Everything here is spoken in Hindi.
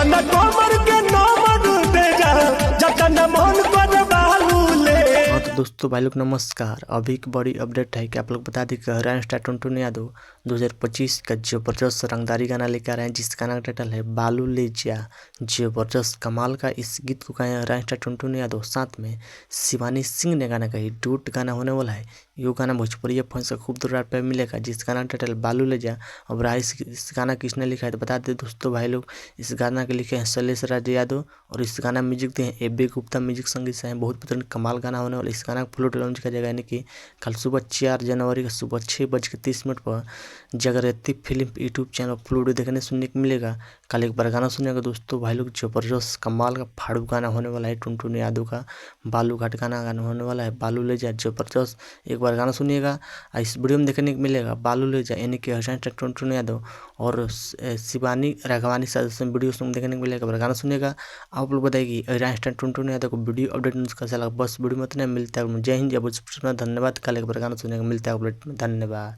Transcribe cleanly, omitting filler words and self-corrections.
अपना कमर के नंबर दे जा जतन मन कर बालूले। हाँ तो दोस्तों भाई लोग नमस्कार। अभी की बड़ी अपडेट है कि आप लोग बता दें कि हरियाणा स्टार टुनटुन यादव 2025 का जबरदस्त रंगदारी गाना लेकर आ रहे हैं, जिस गाना का टाइटल है बालू ले जा। जबरदस्त कमाल का इस गीत को गाए हरियाणा स्टार टुनटुन यादव, साथ में शिवानी सिंह ने गाना कही। डूट गाना होने वाला है। यो गाना भोजपुरी फैंस का खूब दुलार पे मिलेगा, जिस गाना का टाइटल बालू ले जा। अब रहा इस गाना किसने लिखा है तो बता दें दोस्तों भाई लोग, इस गाना के लिखे हैं शैलेश राज यादव और इस गाना म्यूजिक दिए हैं AB गुप्ता म्यूजिक संगीत से हैं। बहुत बेहतरीन कमाल गाना होने वाला। इस गाना का फुल लॉन्च किया जाएगा, यानी कि कल सुबह 4 जनवरी का सुबह 6:30 पर जागृति film YouTube channel full video देखने सुनने को मिलेगा। कल एक बार गाना सुनेगा दोस्तों भाई लोग, जबरदस्त कमाल का फाड़ू गाना होने वाला है टुनटुन यादव का। बालू घाट गाना होने वाला है, बालू ले जा। जबरदस्त एक बार गाना सुनिएगा। इस वीडियो में देखने को मिलेगा बालू ले जा, यानी कि हरियाणा स्टार टुनटुन यादव और शिवानी राघवानी सदस्य वीडियो में देखने को मिलेगा। बार गाना सुनिएगा। आप लोग बताइए हरियाणा स्टार टुनटुन यादव को वीडियो अपडेट न्यूज़ कैसा लगा। बस वीडियो में इतना मिलता है। जय हिंद, जय भोजपुरी, धन्यवाद। कल एक बार गाना सुनेगा, मिलता है अपडेट में। धन्यवाद।